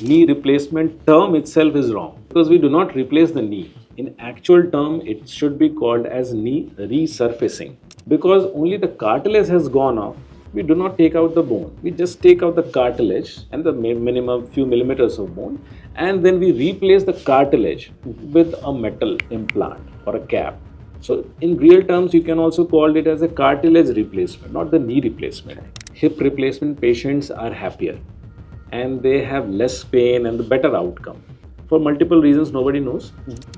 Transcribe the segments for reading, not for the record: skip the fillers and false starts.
knee replacement term itself is wrong because we do not replace the knee. In actual term, it should be called as knee resurfacing because only the cartilage has gone off. We do not take out the bone. We just take out the cartilage and the minimum few millimeters of bone, and then we replace the cartilage with a metal implant or a cap. So in real terms, you can also call it as a cartilage replacement, not the knee replacement. Hip replacement patients are happier and they have less pain and the better outcome. For multiple reasons, nobody knows.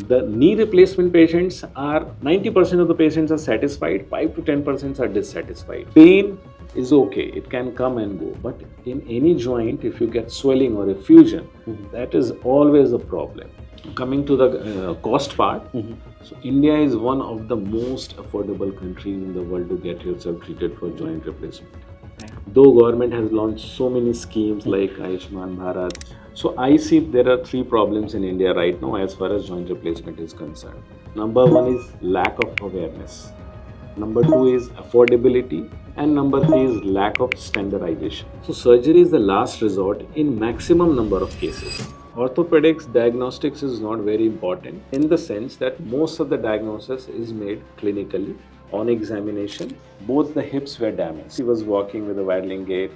The knee replacement patients are 90% of the patients are satisfied, 5 to 10% are dissatisfied. Pain is okay, it can come and go, but in any joint, if you get swelling or effusion, that is always a problem. Coming to the cost part, so India is one of the most affordable countries in the world to get yourself treated for joint replacement. Though government has launched so many schemes like Ayushman Bharat, so I see there are three problems in India right now as far as joint replacement is concerned. Number one is lack of awareness. Number two is affordability. And number three is lack of standardization. So surgery is the last resort in maximum number of cases. Orthopedics diagnostics is not very important in the sense that most of the diagnosis is made clinically. On examination, both the hips were damaged. She was walking with a waddling gait,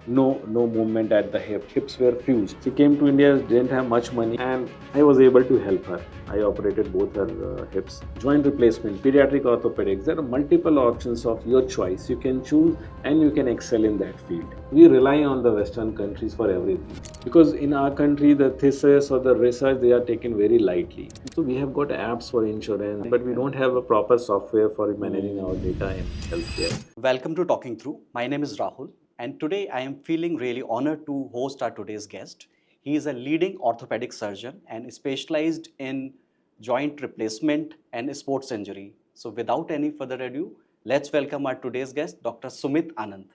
no movement at the hips were fused. She came to India, didn't have much money, and I was able to help her. I operated both her hips. Joint replacement, pediatric orthopedics, there are multiple options of your choice. You can choose and you can excel in that field. We rely on the Western countries for everything because in our country, the thesis or the research, they are taken very lightly. So we have got apps for insurance, but we don't have a proper software for managing our data in healthcare. Welcome to Talking Through. My name is Rahul, and today I am feeling really honored to host our today's guest. He is a leading orthopedic surgeon and specialized in joint replacement and sports injury. So, without any further ado, let's welcome our today's guest, Dr. Sumit Anand.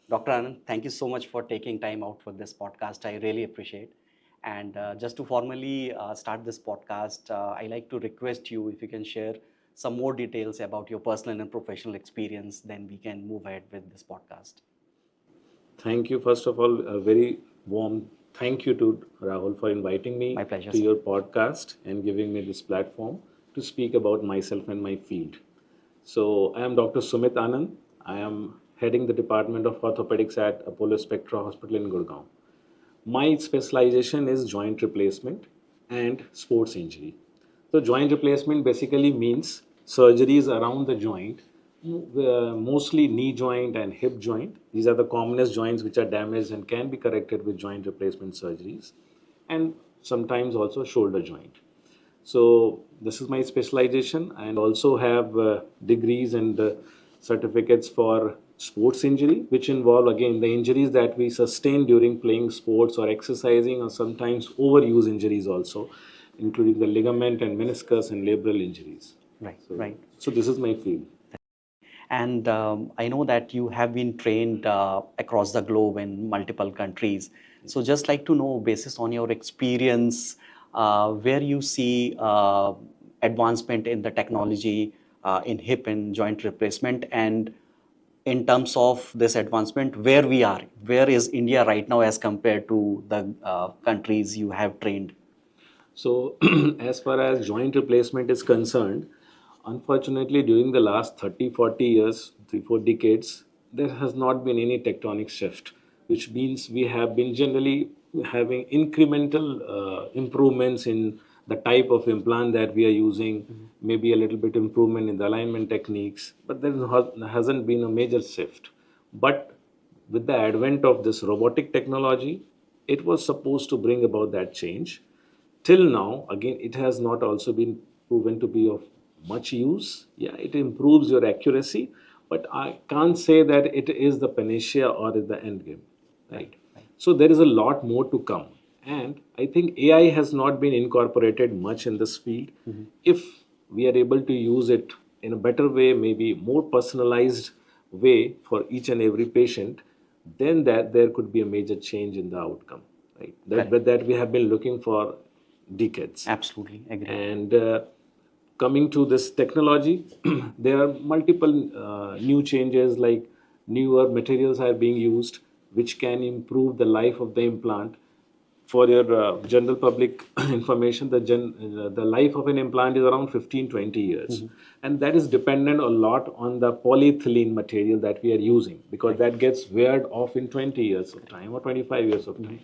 Dr. Anand, thank you so much for taking time out for this podcast. I really appreciate. And just to formally start this podcast, I like to request you if you can share some more details about your personal and professional experience, then we can move ahead with this podcast. Thank you. First of all, a very warm thank you to Rahul for inviting me My pleasure, to sir. your podcast and giving me this platform to speak about myself and my field. So, I am Dr. Sumit Anand. I am heading the Department of Orthopedics at Apollo Spectra Hospital in Gurgaon. My specialization is joint replacement and sports injury. So, joint replacement basically means surgeries around the joint, mostly knee joint and hip joint. These are the commonest joints which are damaged and can be corrected with joint replacement surgeries, and sometimes also shoulder joint. So this is my specialization, and also have degrees and certificates for sports injury, which involve again the injuries that we sustain during playing sports or exercising, or sometimes overuse injuries also, including the ligament and meniscus and labral injuries. Right, So, right. so this is my field. And I know that you have been trained across the globe in multiple countries. So just like to know, basis on your experience, where you see advancement in the technology in hip and joint replacement, and in terms of this advancement, where we are, where is India right now as compared to the countries you have trained? So, as far as joint replacement is concerned, unfortunately, during the last 30, 40 years, 3, 4 decades, there has not been any tectonic shift, which means we have been generally having incremental improvements in the type of implant that we are using, maybe a little bit improvement in the alignment techniques, but there hasn't been a major shift. But with the advent of this robotic technology, it was supposed to bring about that change. Till now, again, it has not also been proven to be of much use. Yeah, it improves your accuracy, but I can't say that it is the panacea or the end game, right? So there is a lot more to come, and I think AI has not been incorporated much in this field. If we are able to use it in a better way, maybe more personalized way for each and every patient, then that there could be a major change in the outcome, right? That we have been looking for decades. Absolutely agree. And coming to this technology, there are multiple new changes, like newer materials are being used which can improve the life of the implant. For your general public information, the life of an implant is around 15-20 years. And that is dependent a lot on the polyethylene material that we are using, because that gets weared off in 20 years of time or 25 years of time.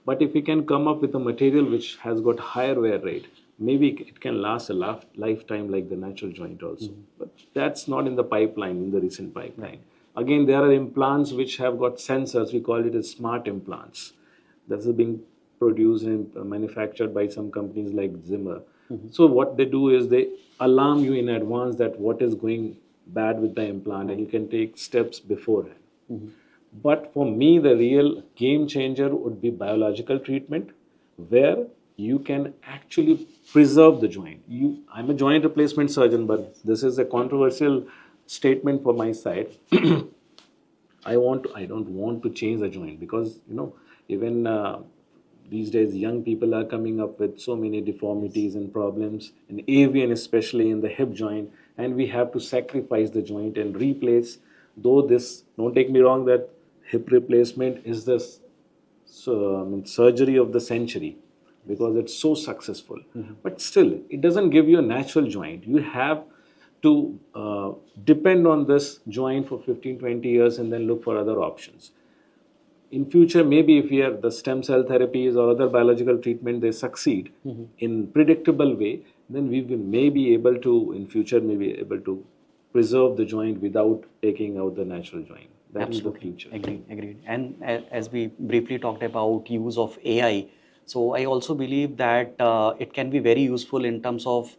But if we can come up with a material which has got higher wear rate, maybe it can last a lifetime like the natural joint also. But that's not in the pipeline, in the recent pipeline. Again, there are implants which have got sensors. We call it as smart implants. That's being produced and manufactured by some companies like Zimmer. So what they do is they alarm you in advance that what is going bad with the implant, and you can take steps beforehand. But for me, the real game changer would be biological treatment, where you can actually preserve the joint. I'm a joint replacement surgeon, but this is a controversial statement for my side. I don't want to change the joint, because even these days young people are coming up with so many deformities and problems, in avian especially in the hip joint, and we have to sacrifice the joint and replace. Though this, don't take me wrong, that hip replacement is the surgery of the century, because it's so successful. But still, it doesn't give you a natural joint. You have to depend on this joint for 15-20 years and then look for other options. In future, maybe if we have the stem cell therapies or other biological treatment, they succeed in predictable way, then we will may be able to, in future, may be able to preserve the joint without taking out the natural joint. That is the future. Agreed. And as we briefly talked about use of AI, so I also believe that it can be very useful in terms of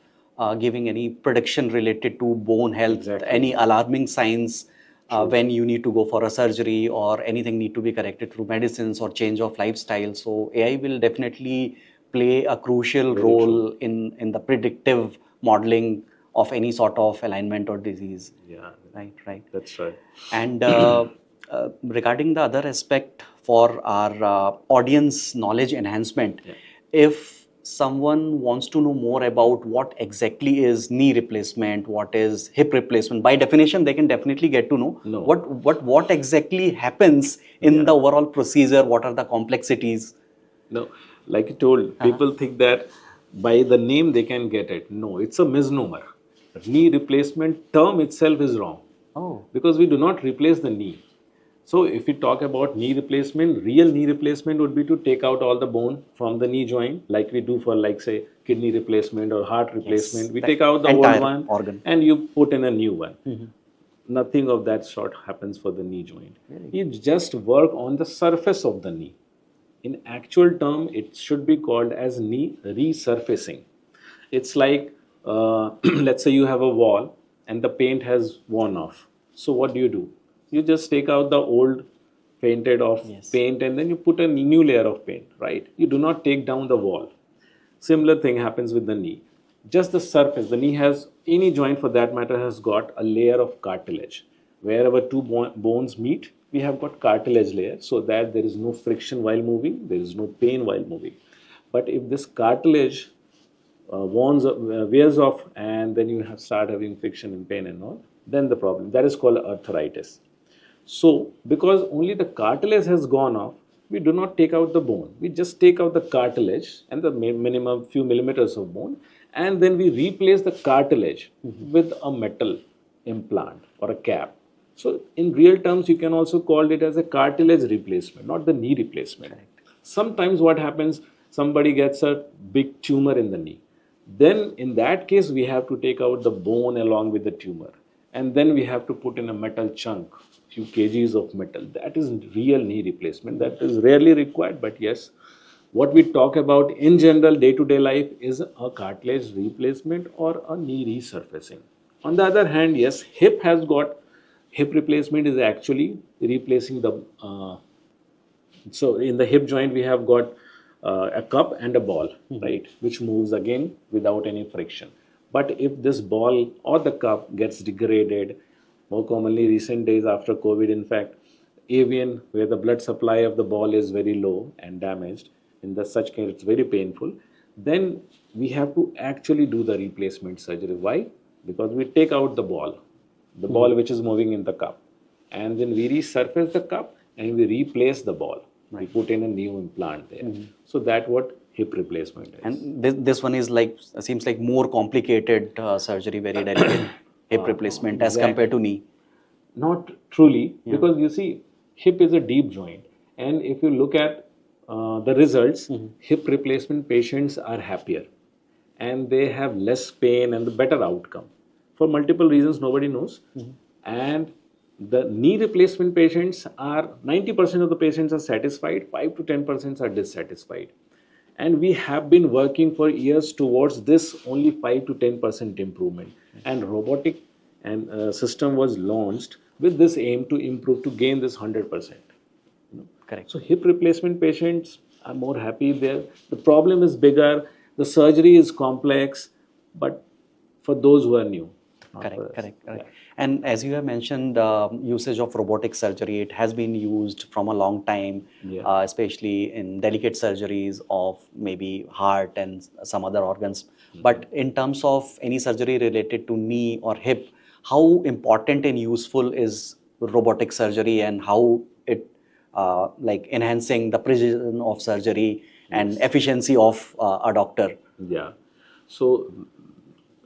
giving any prediction related to bone health, Exactly. any alarming signs when you need to go for a surgery or anything need to be corrected through medicines or change of lifestyle. So AI will definitely play a crucial role in the predictive modeling of any sort of alignment or disease. Yeah, Right. that's right. And regarding the other aspect for our audience knowledge enhancement, if someone wants to know more about what exactly is knee replacement, what is hip replacement, by definition, they can definitely get to know No. what exactly happens in the overall procedure, what are the complexities. No, like you told, people think that by the name they can get it. No, it's a misnomer. Knee replacement term itself is wrong. Oh. Because we do not replace the knee. So if we talk about knee replacement, real knee replacement would be to take out all the bone from the knee joint, like we do for, like, say, kidney replacement or heart replacement. We take out the old entire one organ. and you put in a new one. Nothing of that sort happens for the knee joint. You just work on the surface of the knee. In actual term, it should be called as knee resurfacing. It's like, let's say you have a wall and the paint has worn off. So what do? You just take out the old painted off paint and then you put a new layer of paint, right? You do not take down the wall. Similar thing happens with the knee. Just the surface, the knee has, any joint for that matter, has got a layer of cartilage. Wherever two bones meet, we have got cartilage layer, so that there is no friction while moving, there is no pain while moving. But if this cartilage wears off and then you start having friction and pain and all, then the problem, that is called arthritis. So, because only the cartilage has gone off, we do not take out the bone. We just take out the cartilage and the minimum few millimeters of bone, and then we replace the cartilage with a metal implant or a cap. So, in real terms, you can also call it as a cartilage replacement, not the knee replacement. Sometimes what happens, somebody gets a big tumor in the knee. Then in that case, we have to take out the bone along with the tumor. And then we have to put in a metal chunk, few kgs of metal. That is real knee replacement. That is rarely required, but yes, what we talk about in general day-to-day life is a cartilage replacement or a knee resurfacing. On the other hand, yes, hip replacement is actually replacing the so in the hip joint we have got a cup and a ball, right, which moves again without any friction. But if this ball or the cup gets degraded, more commonly recent days after COVID, in fact, avian, where the blood supply of the ball is very low and damaged, in the such case it's very painful, then we have to actually do the replacement surgery. Why? Because we take out the ball which is moving in the cup, and then we resurface the cup and we replace the ball. We put in a new implant there. So that's what hip replacement is. And this one is like, seems like more complicated surgery, very delicate hip replacement as compared to knee. Not truly, because you see, hip is a deep joint, and if you look at the results, hip replacement patients are happier, and they have less pain and the better outcome for multiple reasons nobody knows. And the knee replacement patients are 90% of the patients are satisfied, 5 to 10% are dissatisfied. And we have been working for years towards this only 5 to 10% improvement. And robotic and system was launched with this aim to improve, to gain this 100%. Correct. So hip replacement patients are more happy there. The problem is bigger, the surgery is complex, but for those who are new. Correct. And as you have mentioned, usage of robotic surgery, it has been used from a long time, especially in delicate surgeries of maybe heart and some other organs. But in terms of any surgery related to knee or hip, how important and useful is robotic surgery, and how it like enhancing the precision of surgery and efficiency of a doctor? Yeah. So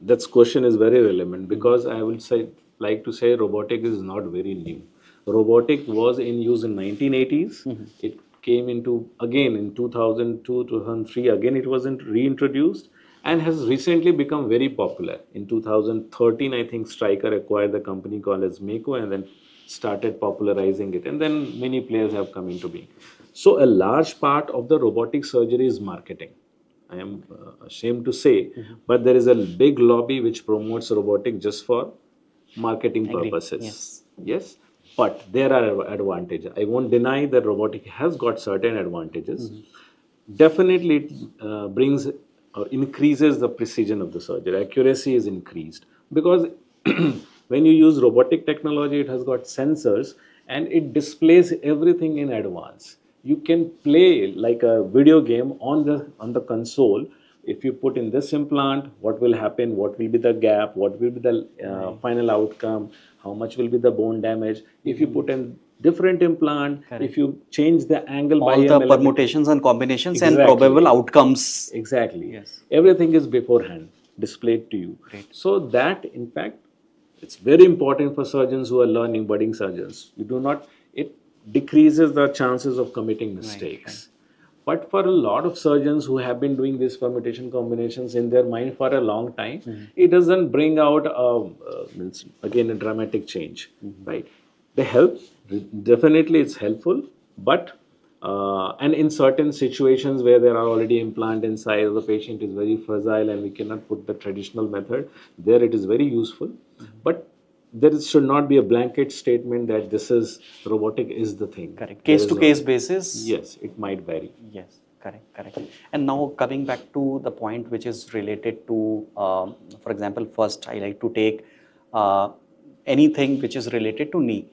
that question is very relevant, because I will say, like to say, robotic is not very new. Robotic was in use in 1980s. It came into again in 2002, 2003. Again, it wasn't reintroduced, and has recently become very popular. In 2013, I think Stryker acquired the company called as Mako, and then started popularizing it, and then many players have come into being. So a large part of the robotic surgery is marketing. I am ashamed to say, but there is a big lobby which promotes robotic just for marketing purposes. Yes, but there are advantages. I won't deny that robotic has got certain advantages. Definitely, it brings or increases the precision of the surgery. Accuracy is increased because when you use robotic technology, it has got sensors and it displays everything in advance. You can play like a video game on the console. If you put in this implant, what will happen, what will be the gap, what will be the final outcome, how much will be the bone damage. If you put in different implant, if you change the angle by All the permutations and combinations and probable outcomes. Exactly. Yes. Everything is beforehand displayed to you. Great. So that, in fact, it's very important for surgeons who are learning, budding surgeons. You do not, it decreases the chances of committing mistakes. But for a lot of surgeons who have been doing these permutation combinations in their mind for a long time, it doesn't bring out, again, a dramatic change, right? They help, definitely it's helpful, but and in certain situations where there are already implant inside, the patient is very fragile and we cannot put the traditional method, there it is very useful. But there should not be a blanket statement that this is robotic is the thing. Correct. Case to case basis. Yes, it might vary. Yes, correct. And now coming back to the point which is related to, for example, first I like to take anything which is related to knee.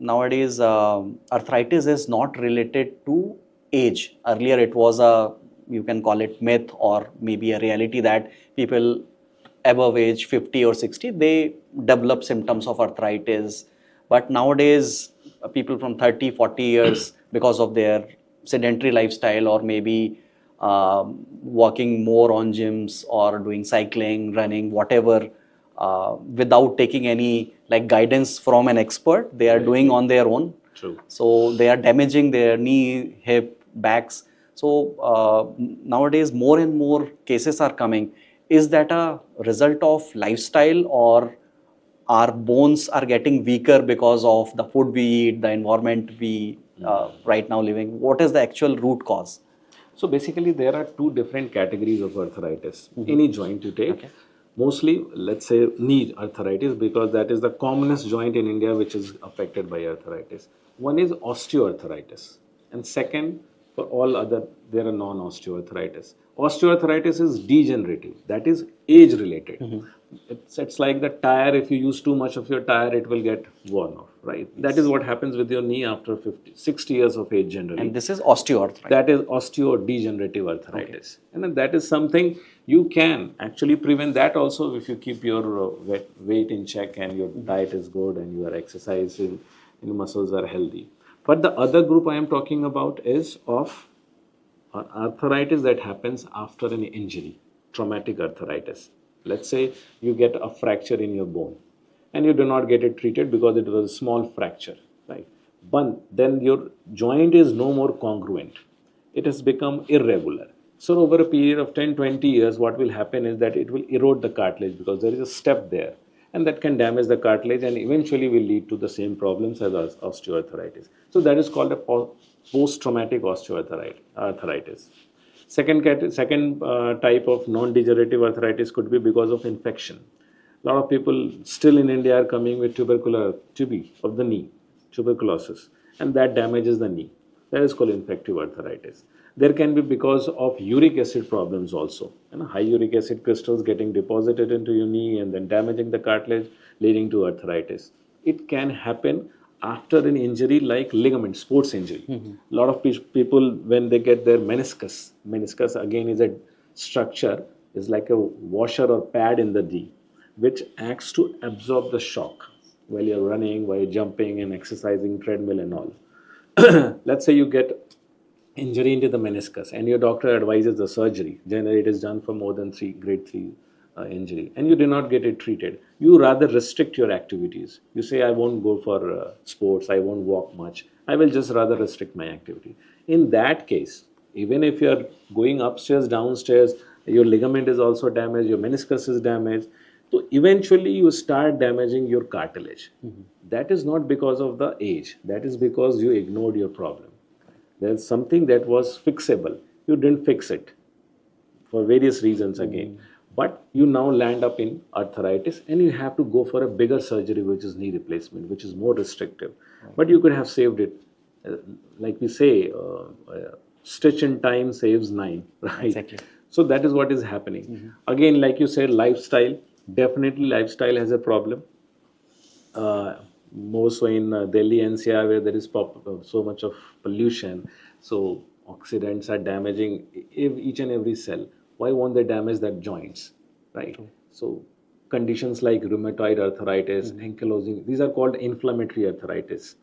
Nowadays, arthritis is not related to age. Earlier, it was you can call it myth or maybe a reality that people above age 50 or 60, they develop symptoms of arthritis. But nowadays, people from 30, 40 years, because of their sedentary lifestyle or maybe working more on gyms or doing cycling, running, whatever, without taking any like guidance from an expert, they are doing on their own. True. So they are damaging their knee, hip, backs. So nowadays more and more cases are coming. Is that a result of lifestyle, or our bones are getting weaker because of the food we eat, the environment we right now living? What is the actual root cause? So basically, there are two different categories of arthritis. Any joint you take, mostly, let's say, knee arthritis, because that is the commonest joint in India which is affected by arthritis. One is osteoarthritis, and second, for all other, there are non-osteoarthritis. Osteoarthritis is degenerative, that is age related. It's like the tire, if you use too much of your tire, it will get worn off, right? That is what happens with your knee after 50, 60 years of age generally. And this is osteoarthritis. That is osteodegenerative arthritis. And then that is something you can actually prevent that also if you keep your weight in check and your diet is good and your exercise and your muscles are healthy. But the other group I am talking about is of arthritis that happens after an injury, traumatic arthritis. Let's say you get a fracture in your bone and you do not get it treated because it was a small fracture, right? But then your joint is no more congruent. It has become irregular. So over a period of 10, 20 years, what will happen is that it will erode the cartilage because there is a step there and that can damage the cartilage and eventually will lead to the same problems as osteoarthritis. So that is called a post-traumatic osteoarthritis. Second type of non-degenerative arthritis could be because of infection. A lot of people still in India are coming with TB of the knee, tuberculosis, and that damages the knee. That is called infective arthritis. There can be because of uric acid problems also. High uric acid crystals getting deposited into your knee and then damaging the cartilage, leading to arthritis. It can happen after an injury like ligament, sports injury. A lot of people, when they get their meniscus again is a structure, is like a washer or pad in the knee, which acts to absorb the shock while you're running, while you're jumping and exercising, treadmill and all. Let's say you get injury into the meniscus and your doctor advises the surgery. Generally, it is done for more than grade 3 injury, and you do not get it treated. You rather restrict your activities. You say, I won't go for sports, I won't walk much, I will just rather restrict my activity. In that case, even if you are going upstairs, downstairs, your ligament is also damaged, your meniscus is damaged. So eventually you start damaging your cartilage. That is not because of the age, that is because you ignored your problem. There's something that was fixable. You didn't fix it for various reasons again. But you now land up in arthritis and you have to go for a bigger surgery, which is knee replacement, which is more restrictive. But you could have saved it. Like we say, stitch in time saves 9, right? Exactly. So that is what is happening. Again, like you said, lifestyle. Definitely, lifestyle has a problem. More so in Delhi NCR where there is so much of pollution. So oxidants are damaging each and every cell. Why won't they damage that joints, right? True. So conditions like rheumatoid arthritis, ankylosing, these are called inflammatory arthritis.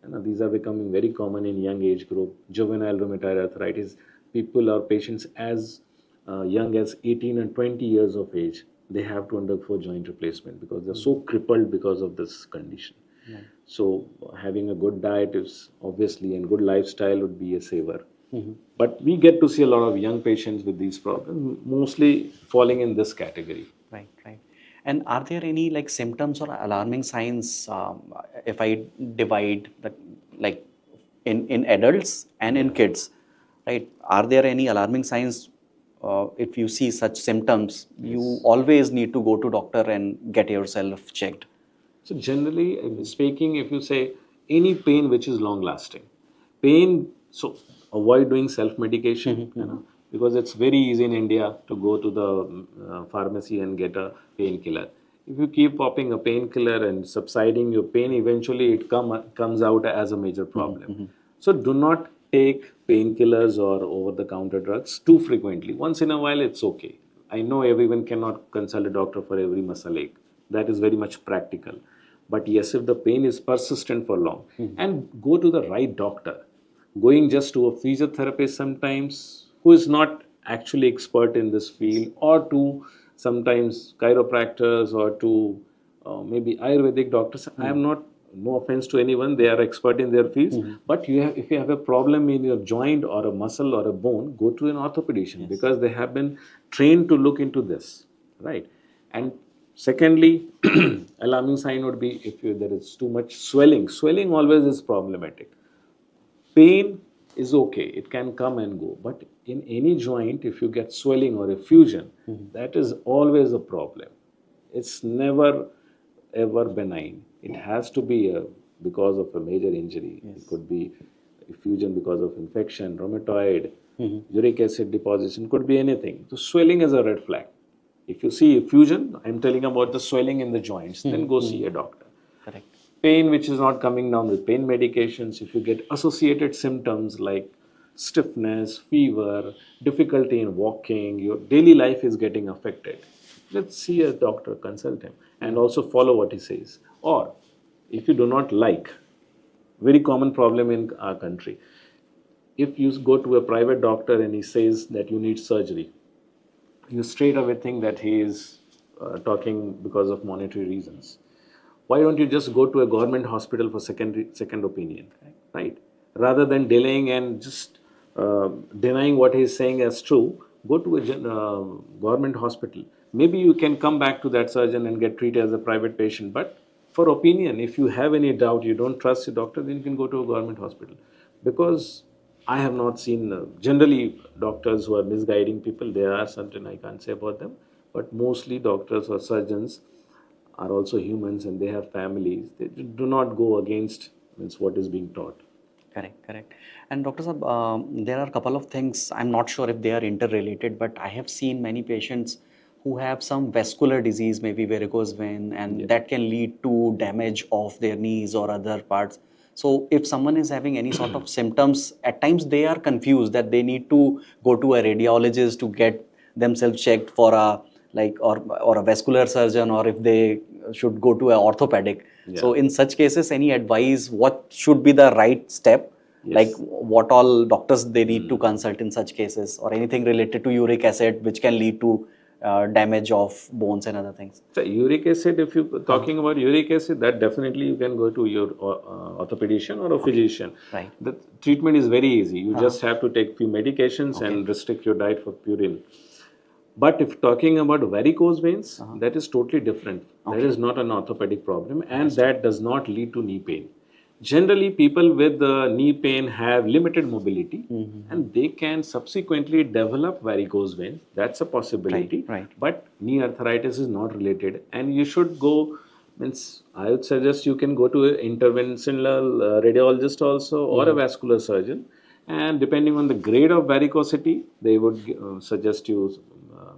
These are becoming very common in young age group. Juvenile rheumatoid arthritis, people or patients as young as 18 and 20 years of age, they have to undergo joint replacement because they're so crippled because of this condition. So having a good diet is obviously and good lifestyle would be a saver. But we get to see a lot of young patients with these problems, mostly falling in this category. Right, right. And are there any like symptoms or alarming signs if I divide that like in adults and in kids, right? Are there any alarming signs? If you see such symptoms, you always need to go to doctor and get yourself checked. So generally speaking, if you say any pain which is long lasting, pain, so avoid doing self-medication, because it's very easy in India to go to the pharmacy and get a painkiller. If you keep popping a painkiller and subsiding your pain, eventually it comes out as a major problem. So do not take painkillers or over-the-counter drugs too frequently. Once in a while, it's okay. I know everyone cannot consult a doctor for every muscle ache. That is very much practical. But yes, if the pain is persistent for long, and go to the right doctor. Going just to a physiotherapist sometimes who is not actually expert in this field, or to sometimes chiropractors, or to maybe Ayurvedic doctors. I am not, no offense to anyone, they are expert in their fields. But if you have a problem in your joint or a muscle or a bone, go to an orthopedician because they have been trained to look into this, right? And secondly, alarming sign would be if there is too much swelling. Swelling always is problematic. Pain is okay, it can come and go, but in any joint, if you get swelling or effusion, that is always a problem. It's never ever benign. It has to be because of a major injury. It could be effusion because of infection, rheumatoid, uric acid deposition, could be anything. So swelling is a red flag. If you see effusion, I'm telling about the swelling in the joints, then go see a doctor. Correct. Pain which is not coming down with pain medications, if you get associated symptoms like stiffness, fever, difficulty in walking, your daily life is getting affected, let's see a doctor, consult him, and also follow what he says. Or if you do not like Very common problem in our country. If you go to a private doctor and he says that you need surgery, you straight away think that he is talking because of monetary reasons. Why don't you just go to a government hospital for second opinion, right? Rather than delaying and just denying what he is saying as true, go to a government hospital. Maybe you can come back to that surgeon and get treated as a private patient. But for opinion, if you have any doubt, you don't trust your doctor, then you can go to a government hospital. Because I have not seen generally doctors who are misguiding people. There are certain I can't say about them, but mostly doctors or surgeons are also humans and they have families. They do not go against means what is being taught. Correct, correct. And Dr. Saab, there are a couple of things, I'm not sure if they are interrelated, but I have seen many patients who have some vascular disease, maybe varicose vein, and that can lead to damage of their knees or other parts. So if someone is having any sort of symptoms, at times they are confused that they need to go to a radiologist to get themselves checked for a or a vascular surgeon, or if they should go to an orthopedic. So in such cases, any advice, what should be the right step? Like Yes. what all doctors they need to consult in such cases, or anything related to uric acid which can lead to damage of bones and other things. So uric acid, if you're talking about uric acid, that definitely you can go to your orthopedician or a physician. Right. The treatment is very easy. You just have to take few medications and restrict your diet for purine. But if talking about varicose veins, that is totally different. That is not an orthopedic problem, and that does not lead to knee pain. Generally, people with knee pain have limited mobility, and they can subsequently develop varicose veins. That's a possibility. Right. But knee arthritis is not related, and you should go. Means I would suggest you can go to an interventional radiologist also or a vascular surgeon, and depending on the grade of varicosity, they would suggest you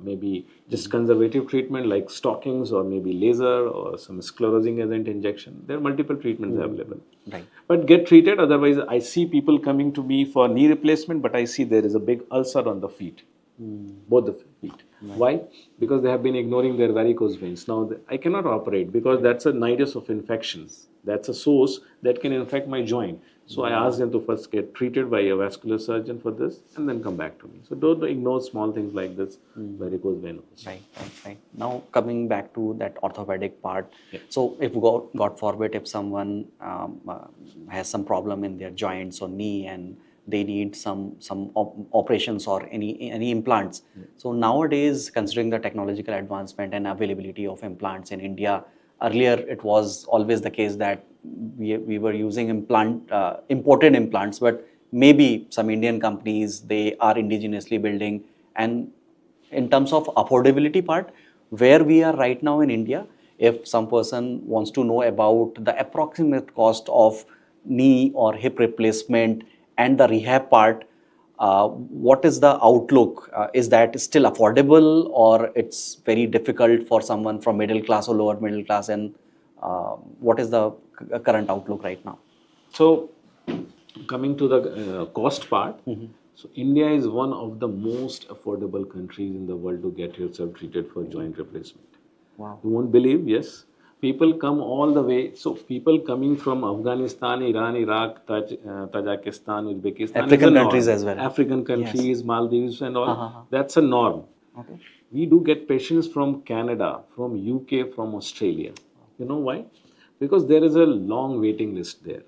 maybe just conservative treatment like stockings or maybe laser or some sclerosing agent injection. There are multiple treatments available. Right. But get treated. Otherwise, I see people coming to me for knee replacement, but I see there is a big ulcer on the feet, both the feet. Why? Because they have been ignoring their varicose veins. Now, I cannot operate because that's a nidus of infections. That's a source that can infect my joint. So I ask them to first get treated by a vascular surgeon for this and then come back to me. So don't ignore small things like this, varicose vein. Right. Now coming back to that orthopedic part. So if God forbid, if someone has some problem in their joints or knee and they need some operations or any implants. So nowadays, considering the technological advancement and availability of implants in India, earlier it was always the case that we were using imported implants, but maybe some Indian companies, they are indigenously building. And in terms of affordability part, where we are right now in India, if some person wants to know about the approximate cost of knee or hip replacement and the rehab part, what is the outlook? Is that still affordable, or it's very difficult for someone from middle class or lower middle class? And what is the current outlook right now? So, coming to the cost part, so India is one of the most affordable countries in the world to get yourself treated for joint replacement. Wow. You won't believe, yes. People come all the way. So, people coming from Afghanistan, Iran, Iraq, Tajikistan, Uzbekistan, African is a countries norm. as well. African countries, Maldives, and all. That's a norm. Okay. We do get patients from Canada, from UK, from Australia. You know why? Because there is a long waiting list there.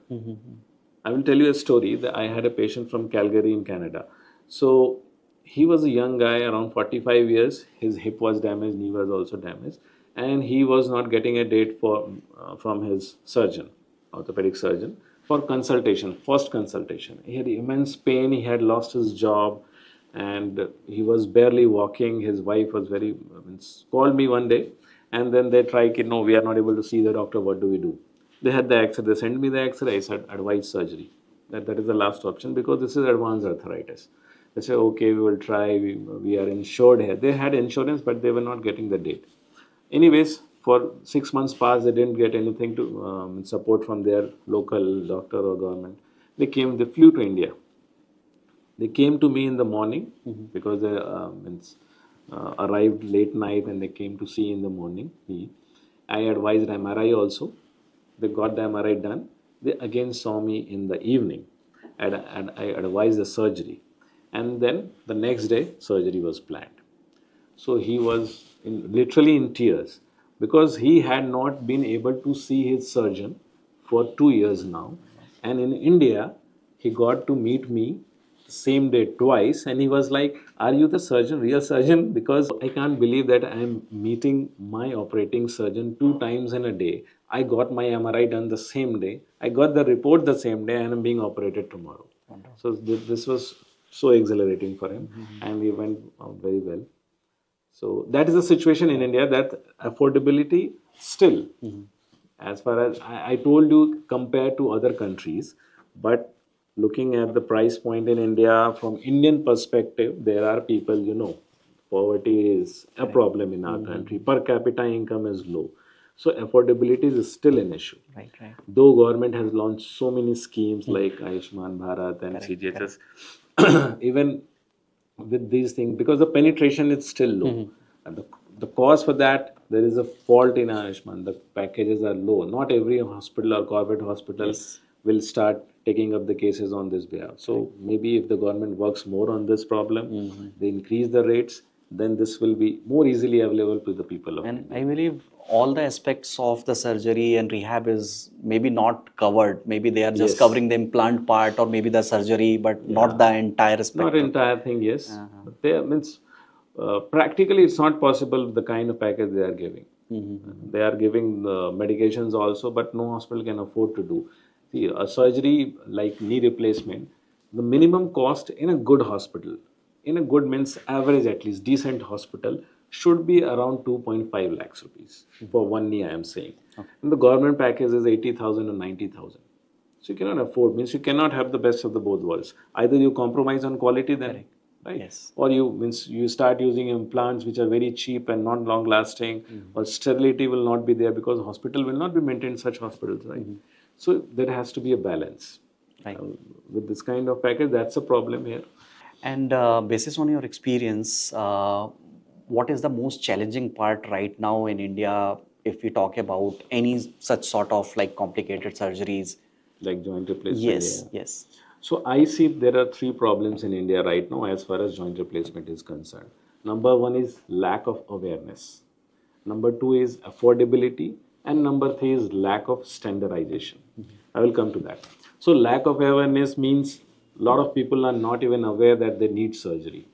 I will tell you a story that I had a patient from Calgary in Canada. So he was a young guy around 45 years. His hip was damaged, knee was also damaged, and he was not getting a date for from his surgeon, orthopedic surgeon, for consultation, first consultation. He had immense pain. He had lost his job, and he was barely walking. His wife was very called me one day, and then they tried, no, we are not able to see the doctor. What do we do? They had the X-ray. They sent me the X-ray. I said, advise surgery. That is the last option because this is advanced arthritis. They said, okay, we will try. We are insured here. They had insurance, but they were not getting the date. Anyways, for 6 months past, they didn't get anything to support from their local doctor or government. They flew to India. They came to me in the morning because they arrived late night and they came to see in the morning. I advised MRI also. They got the MRI done. They again saw me in the evening, and I advised the surgery. And then the next day, surgery was planned. So he was literally in tears because he had not been able to see his surgeon for 2 years now. And in India, he got to meet me the same day twice. And he was like, "Are you the surgeon, real surgeon? Because I can't believe that I am meeting my operating surgeon 2 times in a day. I got my MRI done the same day. I got the report the same day, and I'm being operated tomorrow." So this was so exhilarating for him, and we went very well. So that is the situation in India, that affordability still, as far as I told you, compared to other countries, but looking at the price point in India from Indian perspective, there are people, poverty is a problem in our country. Per capita income is low. So affordability is still an issue. Right, right. Though government has launched so many schemes like Ayushman Bharat and CGHS, even with these things, because the penetration is still low, and the cause for that, there is a fault in Ayushman. The packages are low. Not every hospital or corporate hospital will start taking up the cases on this behalf. So maybe if the government works more on this problem, they increase the rates, then this will be more easily available to the people of And India. I believe all the aspects of the surgery and rehab is maybe not covered. Maybe they are just Yes. covering the implant part or maybe the surgery, but not the entire Not spectrum. entire thing, yes. But they means practically it's not possible the kind of package they are giving. They are giving medications also, but no hospital can afford to do. See, a surgery like knee replacement, the minimum cost in a good hospital, in a good means average at least decent hospital, should be around 2.5 lakhs rupees for one knee, I am saying. And the government package is 80,000 or 90,000. So you cannot afford, means you cannot have the best of the both worlds. Either you compromise on quality, then right, Yes. or you start using implants which are very cheap and not long lasting, or sterility will not be there because hospital will not be maintained such hospitals, right? So there has to be a balance. Right. With this kind of package, that's a problem here. And basis on your experience, what is the most challenging part right now in India if we talk about any such sort of like complicated surgeries? Like joint replacement. Yes, Yeah. yes. So I see there are three problems in India right now as far as joint replacement is concerned. Number one is lack of awareness. Number two is affordability. And number three is lack of standardization. I will come to that. So lack of awareness means a lot of people are not even aware that they need surgery.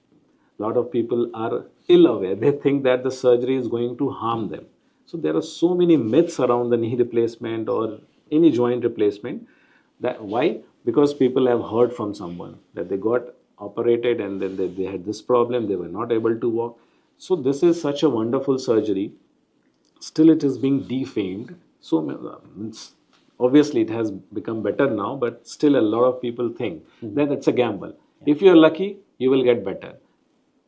A lot of people are ill aware. They think that the surgery is going to harm them. So there are so many myths around the knee replacement or any joint replacement. That why? Because people have heard from someone that they got operated and then they had this problem, they were not able to walk. So this is such a wonderful surgery. Still it is being defamed. So obviously it has become better now, but still a lot of people think that it's a gamble. If you're lucky, you will get better.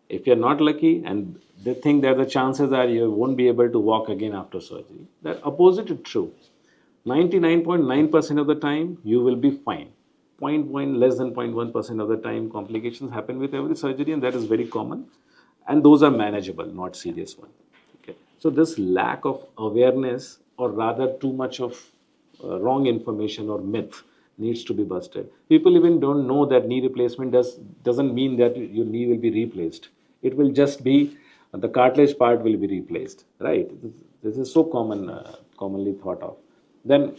If you're not lucky and they think that the chances are you won't be able to walk again after surgery, that opposite is true. 99.9% of the time you will be fine. Less than 0.1% of the time complications happen with every surgery, and that is very common, and those are manageable, not serious one. Okay. So this lack of awareness, or rather too much of wrong information or myth, needs to be busted. People even don't know that knee replacement doesn't mean that your knee will be replaced. It will just be the cartilage part will be replaced, right? This is so commonly thought of. Then,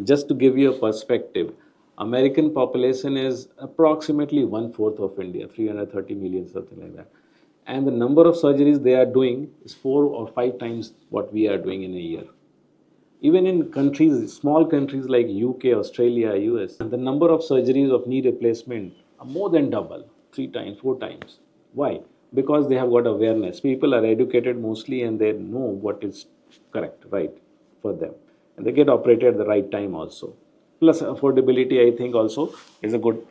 just to give you a perspective, American population is approximately one-fourth of India, 330 million, something like that. And the number of surgeries they are doing is 4 or 5 times what we are doing in a year. Even in countries, small countries like UK, Australia, US, the number of surgeries of knee replacement are more than double, 3 times, 4 times. Why? Because they have got awareness. People are educated mostly and they know what is correct, right for them. And they get operated at the right time also. Plus affordability, I think also is a good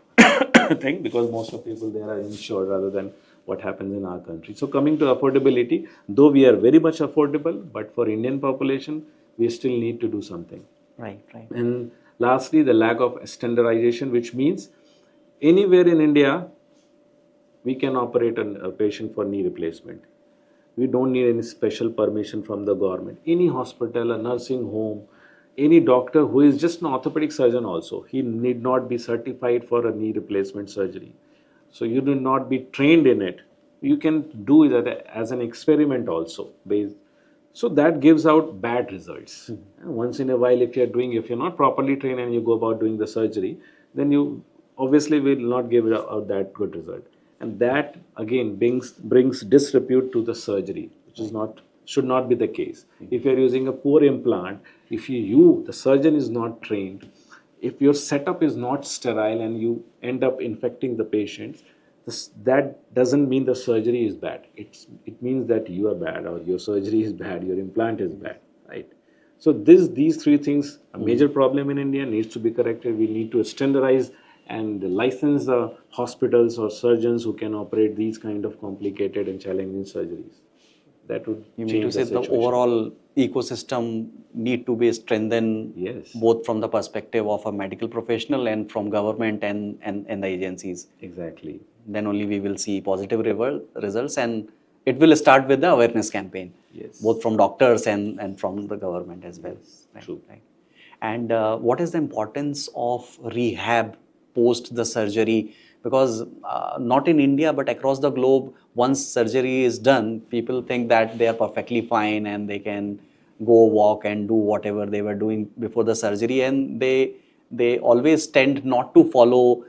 thing because most of people there are insured rather than what happens in our country. So coming to affordability, though we are very much affordable, but for Indian population, we still need to do something. Right, right. And lastly, the lack of standardization, which means anywhere in India, we can operate a patient for knee replacement. We don't need any special permission from the government. Any hospital, a nursing home, any doctor who is just an orthopedic surgeon also, he need not be certified for a knee replacement surgery. So you do not be trained in it. You can do that as an experiment also. So that gives out bad results. Once in a while, if you're not properly trained and you go about doing the surgery, then you obviously will not give out that good result. And that again brings disrepute to the surgery, which is not should not be the case. If you're using a poor implant, if the surgeon is not trained, if your setup is not sterile and you end up infecting the patients, that doesn't mean the surgery is bad. It means that you are bad, or your surgery is bad, your implant is bad, right? So these three things, a major problem in India, needs to be corrected. We need to standardize and license the hospitals or surgeons who can operate these kind of complicated and challenging surgeries. That would You mean to change say the the situation. overall ecosystem need to be strengthened, Yes. both from the perspective of a medical professional and from government and the agencies. Exactly. Then only we will see positive results, and it will start with the awareness campaign, Yes. both from doctors and from the government as well. Yes, true. Right. And what is the importance of rehab post the surgery? Because not in India, but across the globe, once surgery is done, people think that they are perfectly fine and they can go walk and do whatever they were doing before the surgery, and they always tend not to follow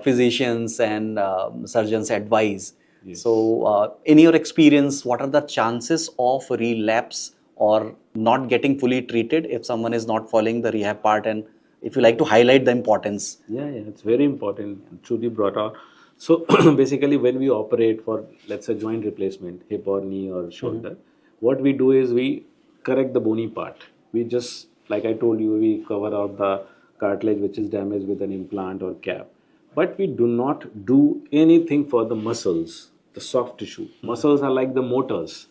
physicians and surgeons' advice. Yes. So, in your experience, what are the chances of relapse or not getting fully treated if someone is not following the rehab part? And if you like to highlight the importance. Yeah, it's very important. Truly brought out. So basically, when we operate for, let's say, joint replacement, hip or knee or shoulder, what we do is we correct the bony part. We just, like I told you, we cover out the cartilage which is damaged with an implant or cap. But we do not do anything for the muscles, the soft tissue. Muscles are like the motors.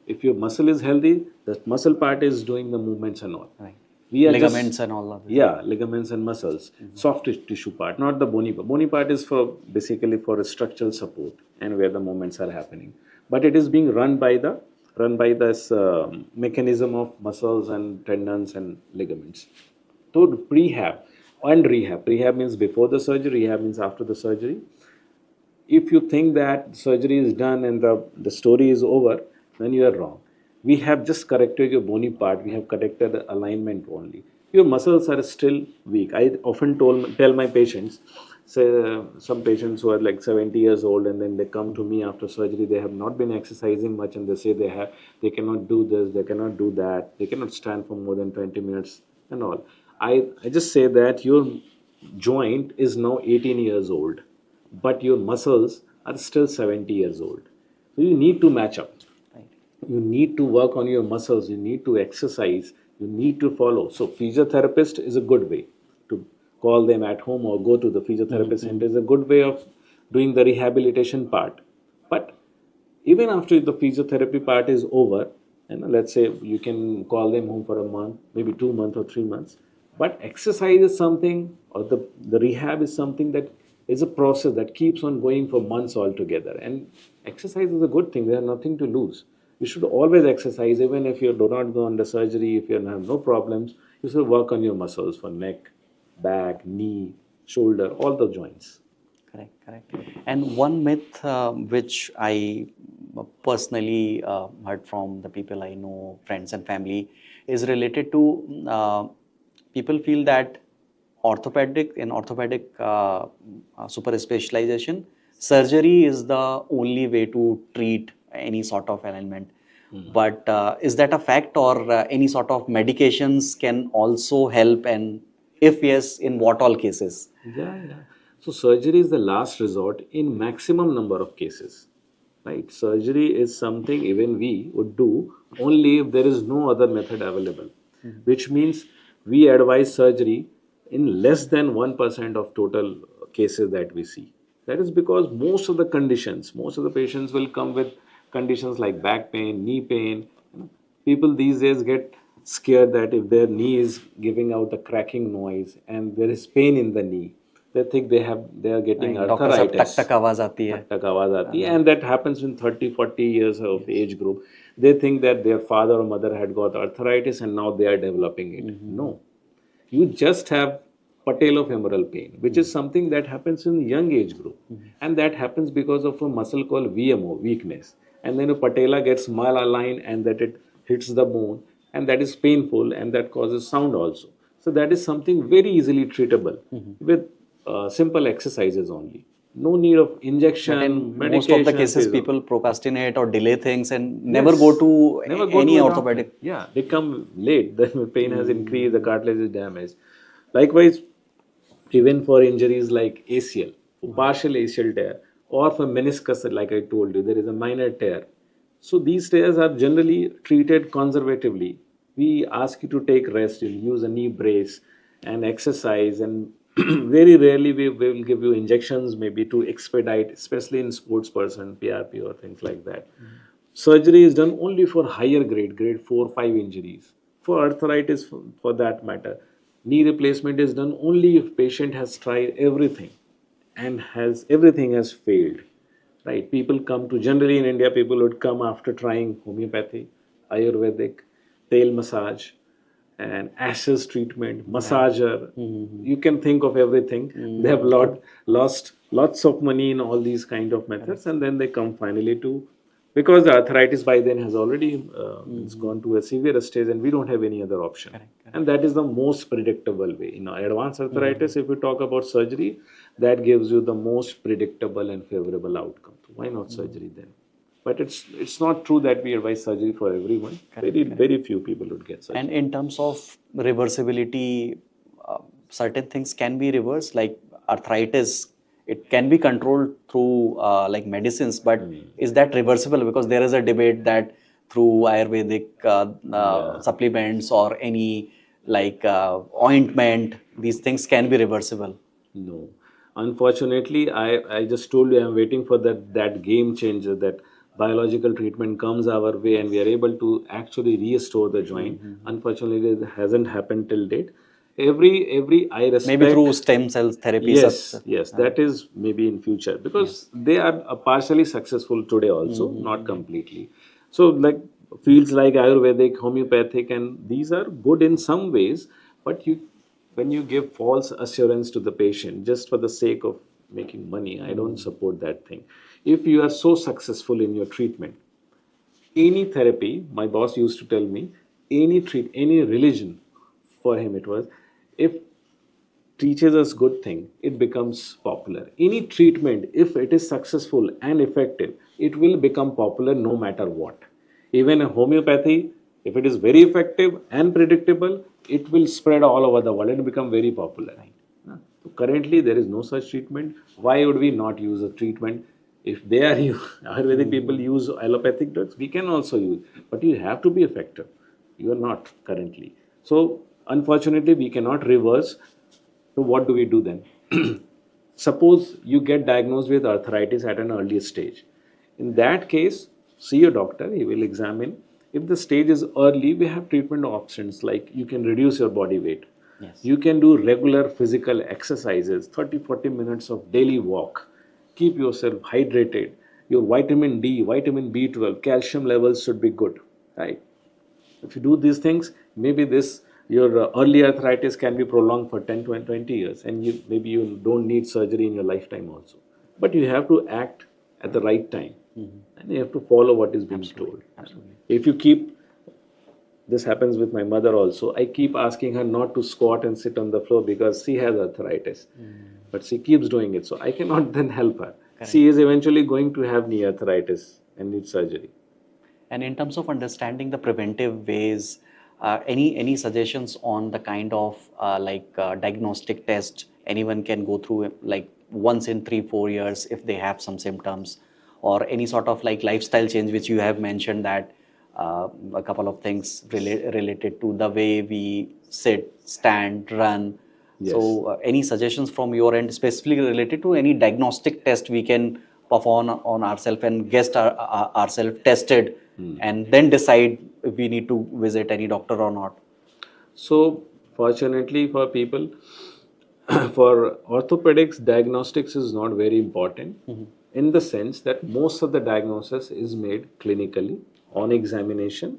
If your muscle is healthy, the muscle part is doing the movements and all. Right. We are Ligaments and all of that. Yeah, ligaments and muscles, soft tissue part, not the bony part. Bony part is for basically for a structural support and where the movements are happening. But it is being run by this mechanism of muscles and tendons and ligaments. So prehab and rehab. Prehab means before the surgery. Rehab means after the surgery. If you think that surgery is done and the story is over, then you are wrong. We have just corrected your bony part. We have corrected the alignment only. Your muscles are still weak. I often tell my patients, say some patients who are like 70 years old and then they come to me after surgery, they have not been exercising much and they say they cannot do this, they cannot do that, they cannot stand for more than 20 minutes and all. I just say that your joint is now 18 years old, but your muscles are still 70 years old. So you need to match up. You need to work on your muscles. You need to exercise. You need to follow. So physiotherapist is a good way to call them at home or go to the physiotherapist center. Is a good way of doing the rehabilitation part. But even after the physiotherapy part is over, and let's say you can call them home for a month, maybe 2 months or 3 months. But exercise is something, or the rehab is something that is a process that keeps on going for months altogether. And exercise is a good thing. There's nothing to lose. You should always exercise, even if you do not go under surgery, if you have no problems, you should work on your muscles for neck, back, knee, shoulder, all the joints. Correct. And one myth which I personally heard from the people I know, friends and family, is related to people feel that orthopedic super specialization, surgery is the only way to treat any sort of ailment. But is that a fact, or any sort of medications can also help, and if yes, in what all cases? Yeah. So surgery is the last resort in maximum number of cases. Right? Surgery is something even we would do only if there is no other method available. Which means we advise surgery in less than 1% of total cases that we see. That is because most of the patients will come with conditions like back pain, knee pain. People these days get scared that if their knee is giving out a cracking noise and there is pain in the knee, they think they are getting doctor साहब टक arthritis. टक आवाज आती है. तक आवाज आती है, and that happens in 30-40 years of age group. They think that their father or mother had got arthritis and now they are developing it. No, you just have patellofemoral pain, which is something that happens in young age group, and that happens because of a muscle called VMO, weakness, and then a patella gets malaligned and that it hits the bone, and that is painful and that causes sound also. So that is something very easily treatable with simple exercises only. No need of But injection, in most of the medication. cases, people procrastinate or delay things and never go Yes, to never go any to a doctor. orthopedic. Yeah, they come late. The pain has increased, the cartilage is damaged. Likewise, even for injuries like ACL, partial ACL tear, or for meniscus, like I told you, there is a minor tear. So these tears are generally treated conservatively. We ask you to take rest, you'll use a knee brace and exercise, and very rarely we will give you injections, maybe to expedite, especially in sports person, PRP or things like that. Surgery is done only for higher grade 4, 5 injuries. For arthritis, for that matter, knee replacement is done only if patient has tried everything and has everything has failed. Right? People come to generally in India, people would come after trying homeopathy, Ayurvedic, tail massage, and ashes treatment, massager. You can think of everything. They have lost lots of money in all these kind of methods, and then they come finally to, because the arthritis by then has already it's gone to a severe stage, and we don't have any other option. And that is the most predictable way. Advanced arthritis, if we talk about surgery, that gives you the most predictable and favorable outcome. So why not surgery then? But it's not true that we advise surgery for everyone. Very few people would get surgery. And in terms of reversibility, certain things can be reversed, like arthritis. It can be controlled through like medicines, but is that reversible? Because there is a debate that through Ayurvedic supplements or any like ointment, these things can be reversible. No. Unfortunately, I just told you I'm waiting for that game changer, that biological treatment comes our way and we are able to actually restore the joint. Unfortunately, it hasn't happened till date. Every I Maybe respect. through stem cell therapy. Yes, that is maybe in future, because they are partially successful today also, not completely. So like fields like Ayurvedic, homeopathic, and these are good in some ways, but when you give false assurance to the patient just for the sake of making money, I don't support that thing. If you are so successful in your treatment, any therapy, my boss used to tell me, any religion, for him it was, if teaches us good thing, it becomes popular. Any treatment, if it is successful and effective, it will become popular no matter what. Even a homeopathy, if it is very effective and predictable, it will spread all over the world and become very popular. So currently, there is no such treatment. Why would we not use a treatment? If they are Ayurvedic people use allopathic drugs, we can also use, but you have to be effective. You are not currently. So unfortunately, we cannot reverse. So what do we do then? Suppose you get diagnosed with arthritis at an early stage. In that case, see a doctor, he will examine. If the stage is early, we have treatment options like you can reduce your body weight. Yes. You can do regular physical exercises, 30-40 minutes of daily walk. Keep yourself hydrated. Your vitamin D, vitamin B12, calcium levels should be good, right? If you do these things, maybe this your early arthritis can be prolonged for 10 to 20 years, and maybe you don't need surgery in your lifetime also. But you have to act at the right time, and you have to follow what is being told. Absolutely. If you keep, this happens with my mother also, I keep asking her not to squat and sit on the floor because she has arthritis. But she keeps doing it, so I cannot then help her. She is eventually going to have knee arthritis and need surgery. And in terms of understanding the preventive ways, any suggestions on the kind of diagnostic test anyone can go through, like once in 3-4 years if they have some symptoms, or any sort of like lifestyle change which you have mentioned that a couple of things related to the way we sit, stand, run. Yes. So, any suggestions from your end, specifically related to any diagnostic test we can perform on ourselves and get ourselves tested, and then decide if we need to visit any doctor or not? So, fortunately for people, for orthopedics, diagnostics is not very important in the sense that most of the diagnosis is made clinically on examination.